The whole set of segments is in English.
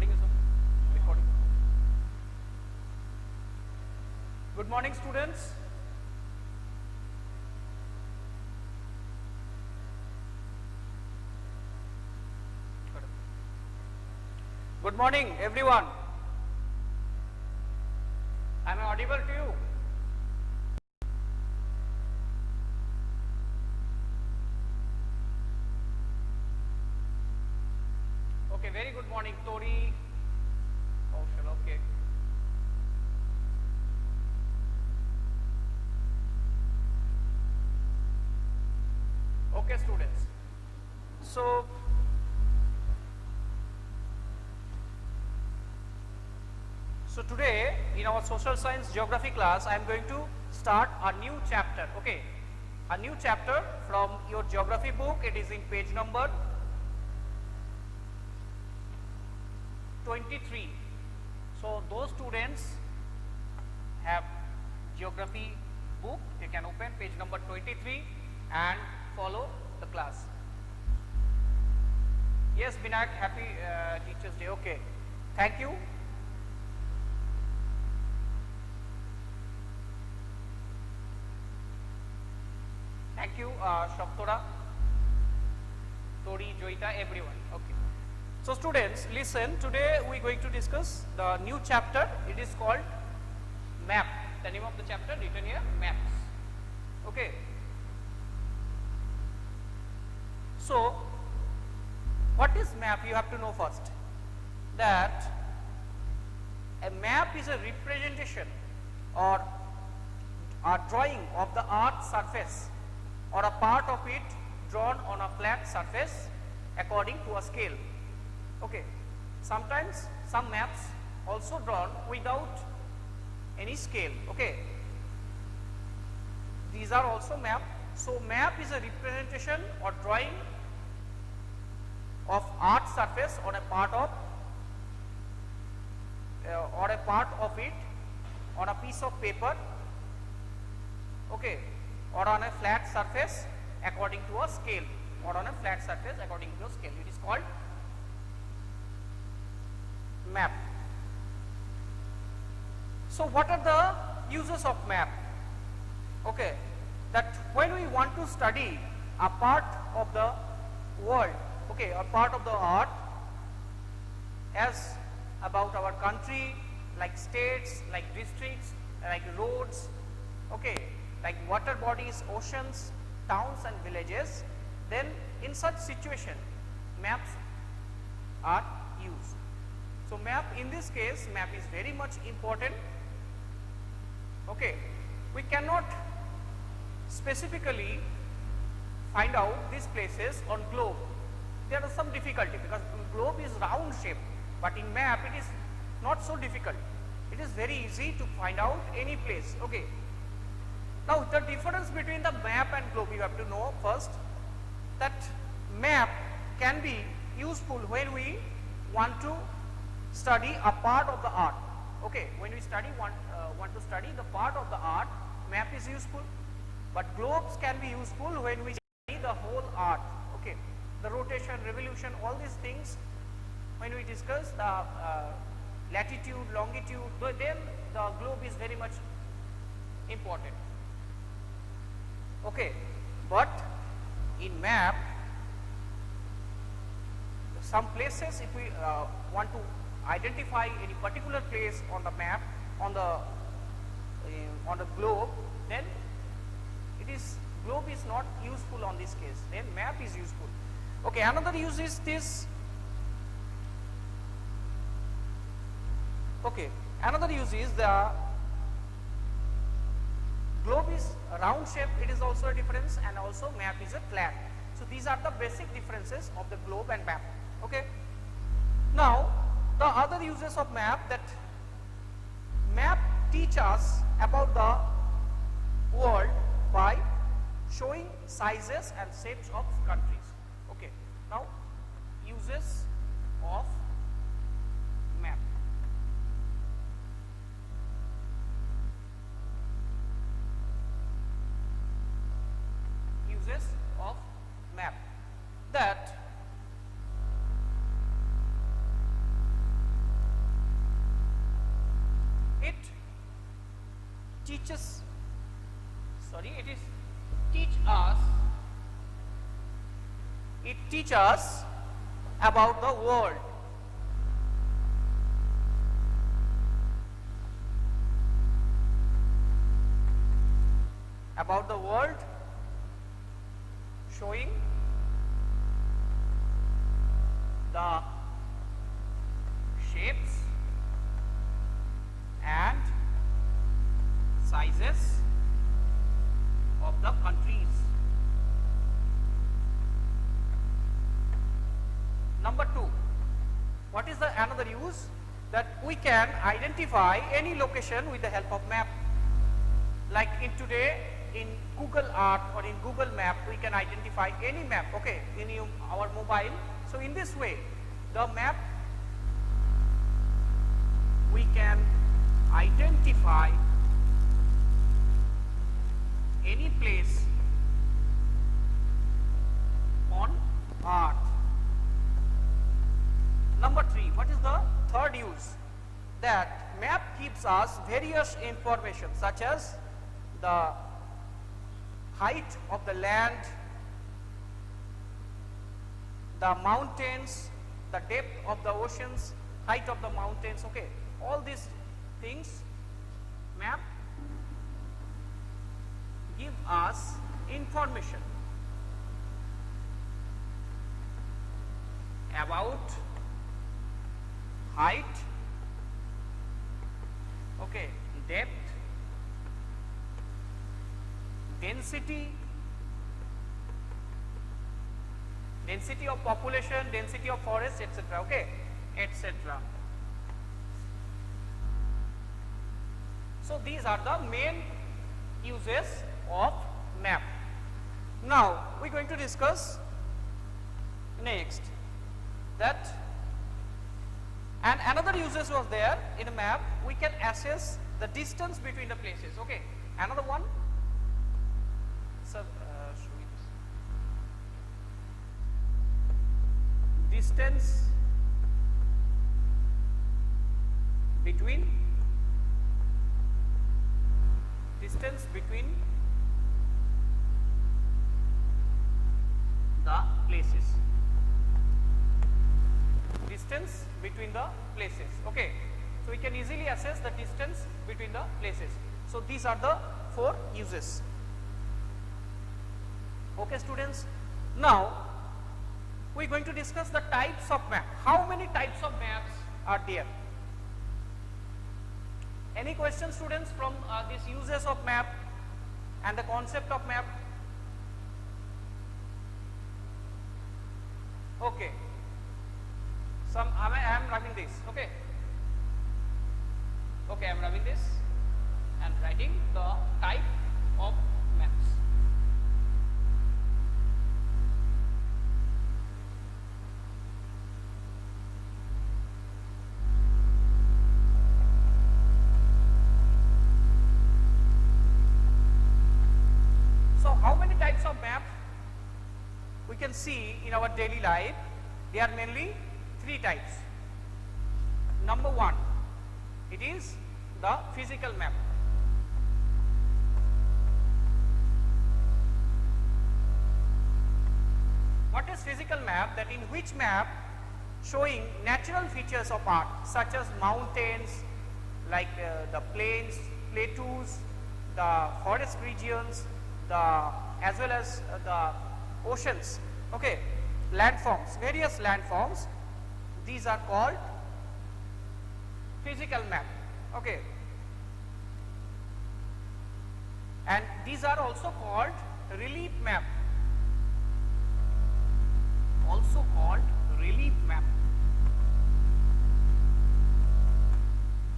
Recording is on. Recording. Good morning, students. Good morning, everyone. Am I audible to you? Okay, very good morning, Tori. Okay. Okay, students. So today in our social science geography class, I am going to start a new chapter. Okay, a new chapter from your geography book. It is in page number 23. So those students have geography book, they can open page number 23 and follow the class. Yes, Binayak, happy Teachers Day. Okay, thank you. Thank you, Shaptora, Tori, Joita, everyone. Okay. So students, listen, today we are going to discuss the new chapter. It is called map. The name of the chapter written here, maps. Okay. So what is map? You have to know first that a map is a representation or a drawing of the earth's surface or a part of it drawn on a flat surface according to a scale. Okay. Sometimes some maps also drawn without any scale. Okay. These are also map. So map is a representation or drawing of earth's surface on a part of it on a piece of paper. Okay, or on a flat surface according to a scale, or on a flat surface according to a scale. It is called map. So what are the uses of map? Okay, that when we want to study a part of the world, okay, a part of the earth, as about our country, like states, like districts, like roads, okay, like water bodies, oceans, towns and villages, then in such situation maps are used. So map, in this case, map is very much important. Okay, we cannot specifically find out these places on globe. There are some difficulty because globe is round shape, but in map it is not so difficult. It is very easy to find out any place. Okay. Now the difference between the map and globe, you have to know first that map can be useful when we want to study a part of the earth. Okay, when we want to study the part of the earth, map is useful. But globes can be useful when we study the whole earth. Okay, the rotation, revolution, all these things. When we discuss the latitude, longitude, then the globe is very much important. Okay, but in map, some places, if we want to identify any particular place on the map, on the globe, then globe is not useful on this case, then map is useful. Okay, another use is this. Okay, another use is the globe is a round shape, it is also a difference, and also map is a flat. So these are the basic differences of the globe and map. Okay. Now the other uses of map, that map teach us about the world by showing sizes and shapes of countries. Okay. Now uses of map. Uses of map, that teaches, sorry, it is teach us, it teaches about the world. About the world, showing the shapes and sizes of the countries. Number 2, what is the another use? That we can identify any location with the help of map. Like in today, in Google Earth or in Google Map, we can identify any map, okay, in our mobile. So in this way, the map, we can identify any place on Earth. Number 3, what is the third use? That map gives us various information such as the height of the land, the mountains, the depth of the oceans, height of the mountains, okay. All these things, map give us information about height, okay, depth, density, density of population, density of forest, etc. Okay, etc. So these are the main uses of map. Now we are going to discuss next that, and another uses was there in a map. We can assess the distance between the places. Okay, another one. So distance between the places. Distance between the places. Okay, so we can easily assess the distance between the places. So these are the 4 uses. Okay, students. Now we are going to discuss the types of map. How many types of maps are there? Any questions, students, from these uses of map and the concept of map? Okay. I am rubbing this. Okay. Okay, I am rubbing this and writing the type of maps. How many types of map we can see in our daily life? They are mainly 3 types. Number 1, it is the physical map. What is physical map? That in which map showing natural features of Earth such as mountains, like the plains, plateaus, the forest regions, as well as the oceans, okay, landforms, various landforms. These are called physical map, okay, and these are also called relief map,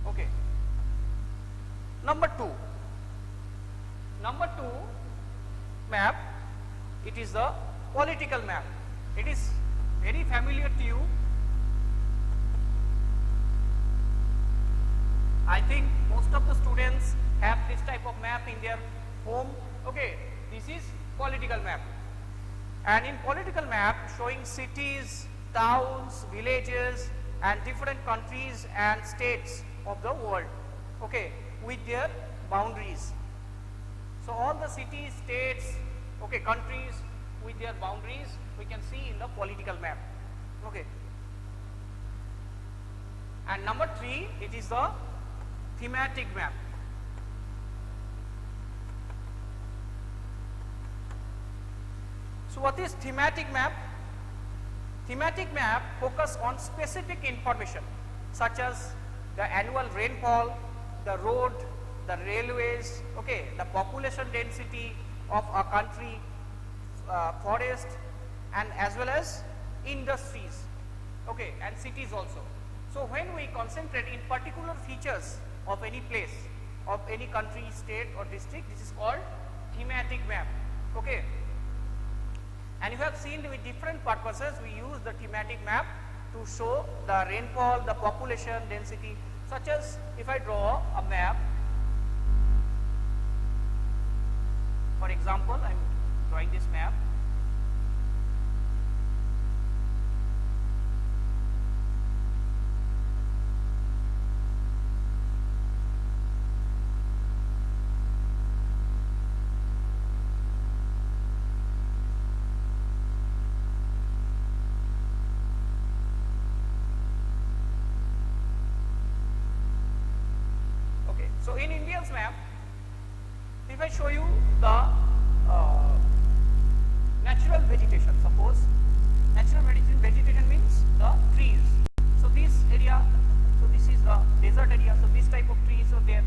okay. Number 2 map, it is the political map. It is very familiar to you. I think most of the students have this type of map in their home. Okay, this is political map. And in political map showing cities, towns, villages and different countries and states of the world, okay, with their boundaries. So all the cities, states, okay, countries with their boundaries we can see in the political map. Okay. And number 3, it is the thematic map. So what is thematic map? Thematic map focus on specific information such as the annual rainfall, the road, the railways, okay, the population density of a country, forest, and as well as industries, okay, and cities also. So when we concentrate in particular features of any place, of any country, state or district, this is called thematic map, okay. And you have seen with different purposes we use the thematic map to show the rainfall, the population density, such as if I draw a map, for example, I am drawing this map. So in India's map, if I show you the natural vegetation, suppose natural vegetation means the trees. So this area, so this is the desert area, so this type of trees are there.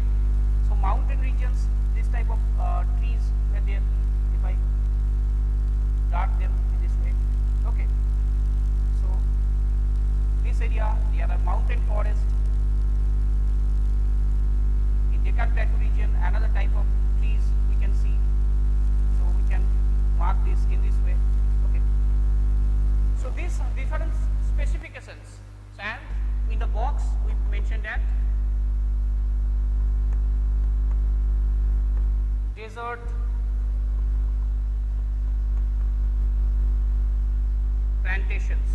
So mountain regions, this type of trees were there. If I dart them in this way, okay. So this area, there are mountain forest. Deccan Plateau region, another type of trees we can see. So we can mark this in this way. Okay. So these different specifications, and in the box we mentioned that desert, plantations.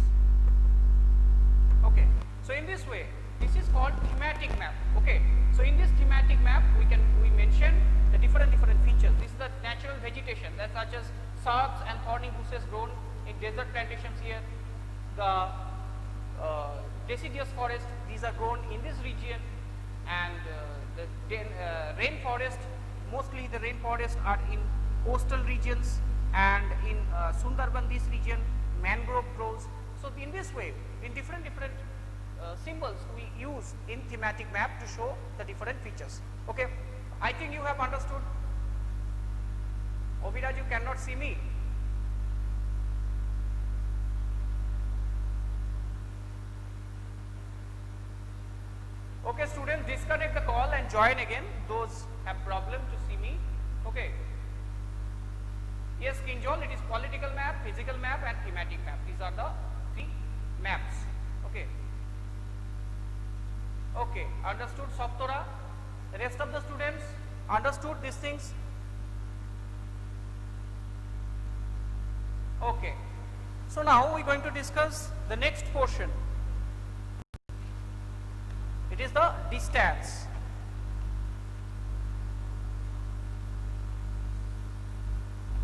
Okay. So in this way, this is called thematic map. Okay. So in this thematic map, we mention the different features. This is the natural vegetation, that such as shrubs and thorny bushes grown in desert plantations here. The deciduous forest, these are grown in this region, and the rainforest, mostly the rainforests are in coastal regions, and in Sundarban, this region, mangrove grows. So in this way, in different symbols we use in thematic map to show the different features. Okay, I think you have understood. Obiraj, you cannot see me. Okay, students, disconnect the call and join again. Those have problem to see me. Okay. Yes, Kinjal, it is political map, physical map, and thematic map. These are the 3 maps. Okay. Okay, understood, Saptora? The rest of the students understood these things? Okay. So now we are going to discuss the next portion. It is the distance.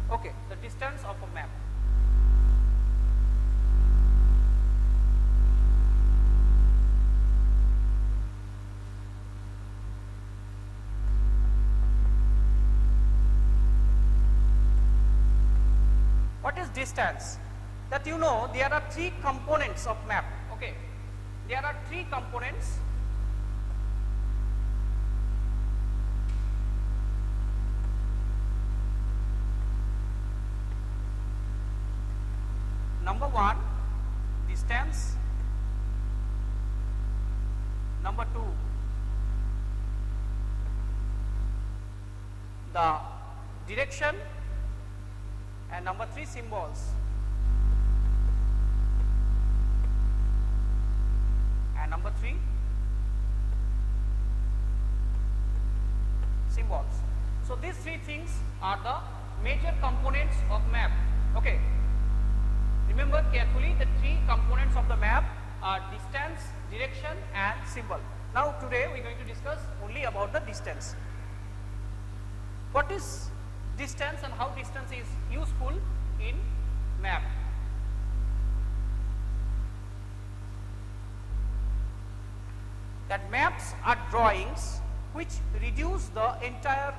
Okay, the distance of a map. What is distance? That you know there are 3 components of map. Okay, there are 3 components. Number 1, distance. Number 2, the direction. And number 3, symbols. And number 3, symbols. So these 3 things are the major components of map. Okay. Remember carefully, the 3 components of the map are distance, direction, and symbol. Now today we are going to discuss only about the distance. what is distance and how distance is useful in map. That maps are drawings which reduce the entire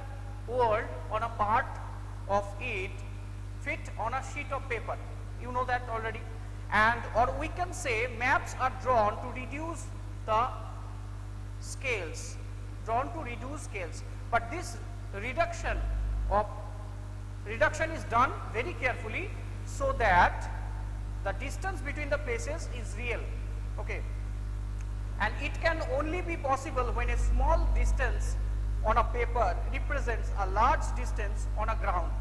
world on a part of it fit on a sheet of paper. You know that already. And or we can say maps are drawn to reduce the scales, but this reduction is done very carefully so that the distance between the places is real, okay, and it can only be possible when a small distance on a paper represents a large distance on a ground.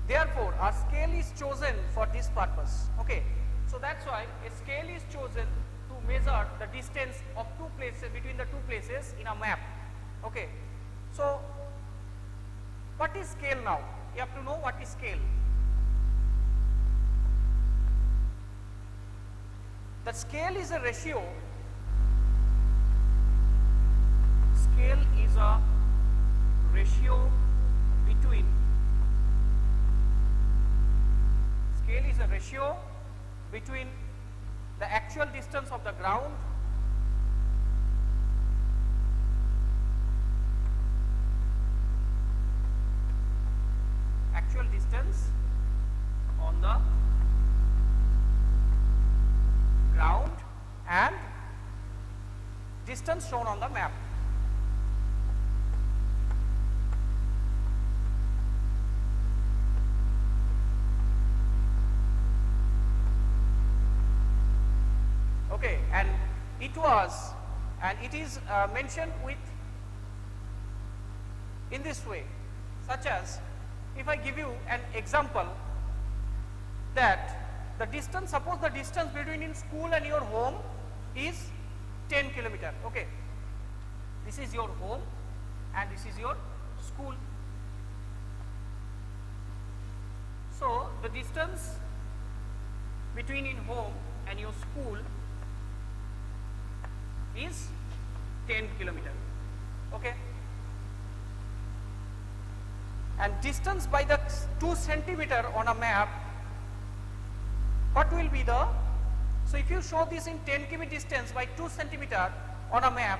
Therefore, a scale is chosen for this purpose, okay. So that's why a scale is chosen to measure the distance of two places, between the two places in a map, okay. So what is scale now? You have to know what is scale. The scale is a ratio. Scale is a ratio between the actual distance of the ground on the ground and distance shown on the map. Okay, and it is mentioned with in this way, such as if I give you an example that the distance, suppose the distance between in school and your home is 10 kilometer, okay. This is your home and this is your school. So the distance between in home and your school is 10 kilometer, okay. And distance by the 2 centimeter on a map, what will be the, so if you show this in 10 km distance by 2 centimeter on a map,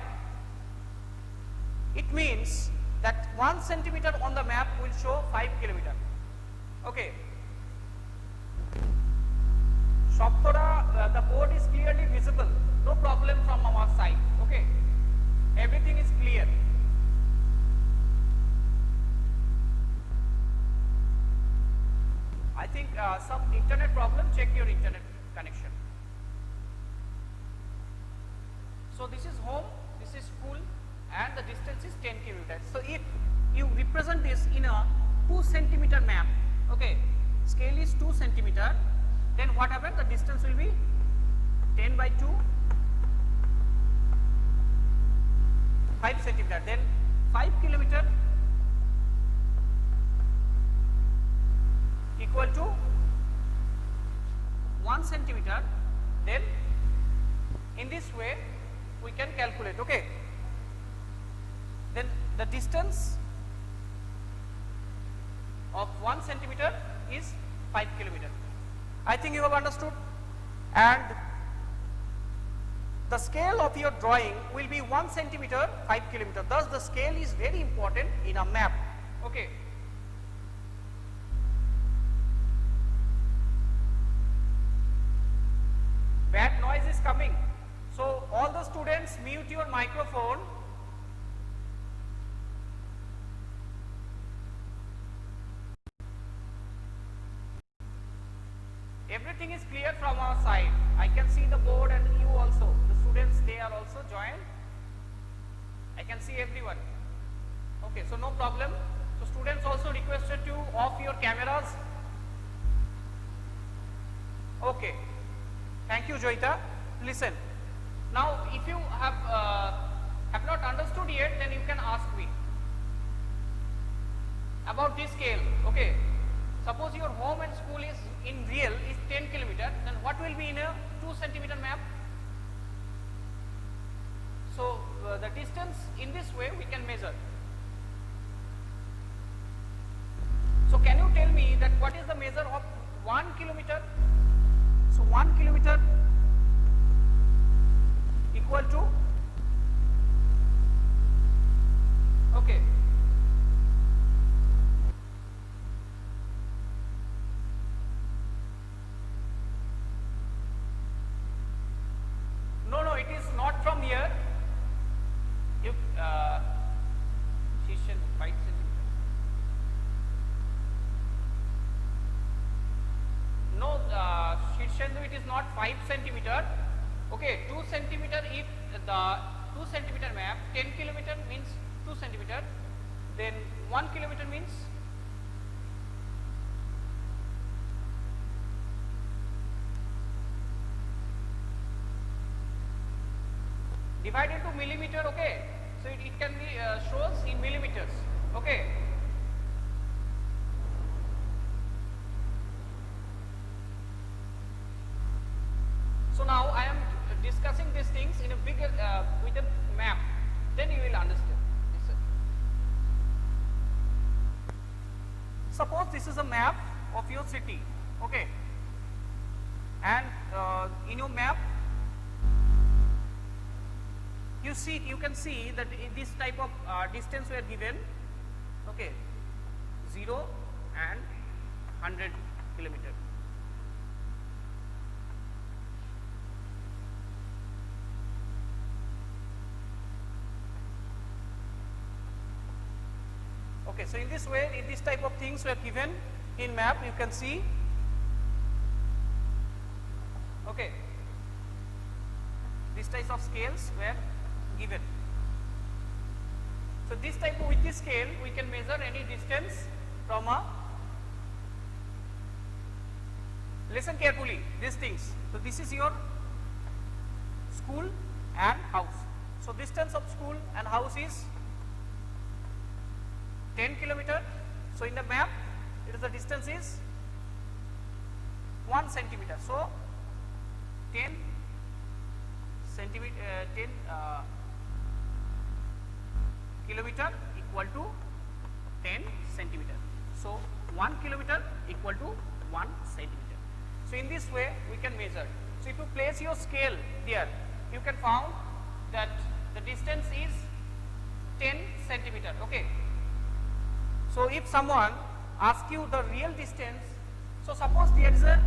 it means that 1 centimeter on the map will show 5 kilometer, okay. Shoptora, the board is clearly visible, no problem from our side, okay. Everything is clear. I think some internet problem, check your internet connection. So this is home, this is school, and the distance is 10 kilometers. So if you represent this in a 2 centimeter map, okay, scale is 2 centimeter, then what happens? The distance will be 10 by 2, 5 centimeter, then 5 kilometer equal to 1 centimeter, then in this way we can calculate, okay. Then the distance of 1 centimeter is 5 kilometer. I think you have understood. And the scale of your drawing will be 1 centimeter, 5 kilometer. Thus the scale is very important in a map, okay. Bad noise is coming, so all the students mute your microphone. Everything is clear from our side. I can see the board and you also, the students, they are also joined. I can see everyone. Okay, so no problem. So students also requested to off your cameras. Okay. Thank you, Joita. Listen, now if you have not understood yet, then you can ask me about this scale, okay. Suppose your home and school is in real is 10 kilometer, then what will be in a 2 centimeter map? So the distance in this way we can measure. So can you tell me that what is the measure of 1 kilometer? So 1 kilometer equal to, okay, no, it is not from here. If Shishan 5 centimeter. No, Shishandu, it is not 5 centimeter. Okay, 2 centimeter. If the 2 centimeter map, 10 kilometer means 2 centimeter. Then 1 kilometer means divided into millimeter. Okay, so it can be shows in millimeters. Okay. So now I am discussing these things in a bigger with a map. Then you will understand. Listen. Suppose this is a map of your city. Okay. And in your map, you can see that this type of distance were given, okay, 0 and 100 kilometer. Okay, so in this way, in this type of things were given in map, you can see, okay, these types of scales were given. So this type of, with this scale we can measure any distance from a, listen carefully these things. So this is your school and house. So distance of school and house is 10 kilometer. So in the map it is the distance is 1 centimeter. So 10 centimeter 10 kilometer equal to 10 centimeter. So 1 kilometer equal to 1 centimeter. So in this way we can measure. So if you place your scale there, you can found that the distance is 10 centimeter. Okay. So if someone asks you the real distance, so suppose there is a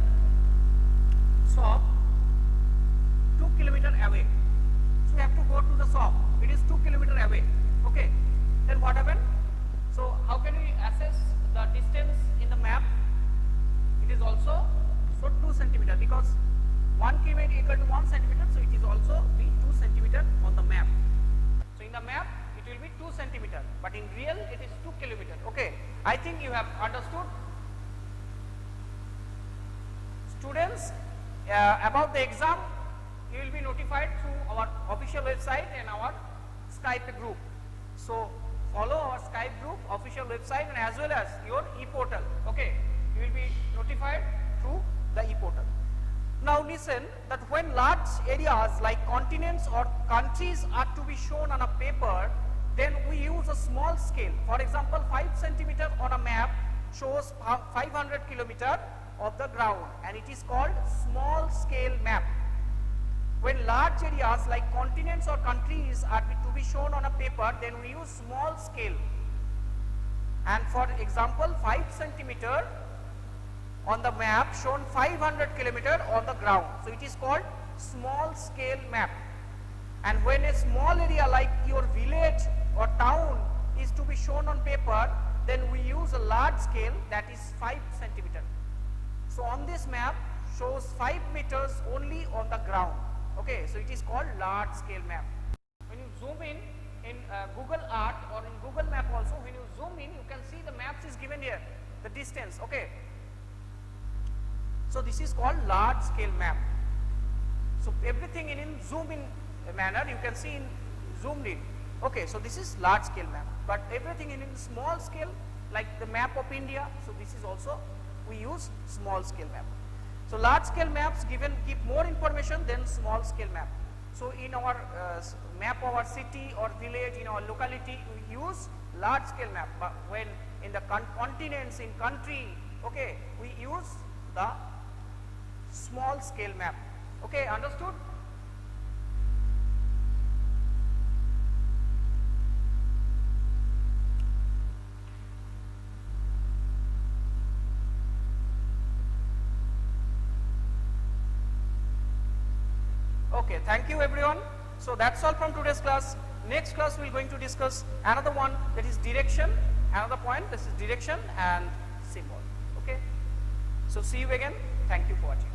shop 2 kilometer away. So you have to go to the shop. It is 2 kilometer away. Okay. Then what happened? So how can we assess the distance in the map? It is also 2 centimeter, because 1 kilometer equal to 1 centimeter. So it is also be 2 centimeter on the map. So in the map it will be 2 centimeter, but in real it is 2 kilometer. Okay. I think you have understood. Students, about the exam, you will be notified through our official website and our Skype group. So follow our Skype group, official website, and as well as your e-portal. Okay, you will be notified through the e-portal. Now listen, that when large areas like continents or countries are to be shown on a paper, then we use a small scale. For example, 5 centimeter on a map shows 500 kilometer of the ground, and it is called small scale map. When large areas like continents or countries are to be shown on a paper, then we use small scale. And for example, 5 centimeter on the map shown 500 kilometer on the ground. So it is called small scale map. And when a small area like your village or town is to be shown on paper, then we use a large scale, that is 5 centimeter. So on this map shows 5 meters only on the ground. Okay, so it is called large scale map. When you zoom in Google Earth or in Google Map also, when you zoom in, you can see the maps is given here, the distance. Okay, so this is called large scale map. So everything in zoom in manner you can see in zoomed in. Okay, so this is large scale map, but everything in small scale, like the map of India, so this is also we use small scale map. So large scale maps give more information than small scale map. So in our map of our city or village, in our locality, we use large scale map. But when in the continents, in country, okay, we use the small scale map. Okay, understood? Okay, thank you everyone. So that's all from today's class. Next class we are going to discuss another one, that is direction. Another point, this is direction and symbol. Okay. So see you again. Thank you for watching.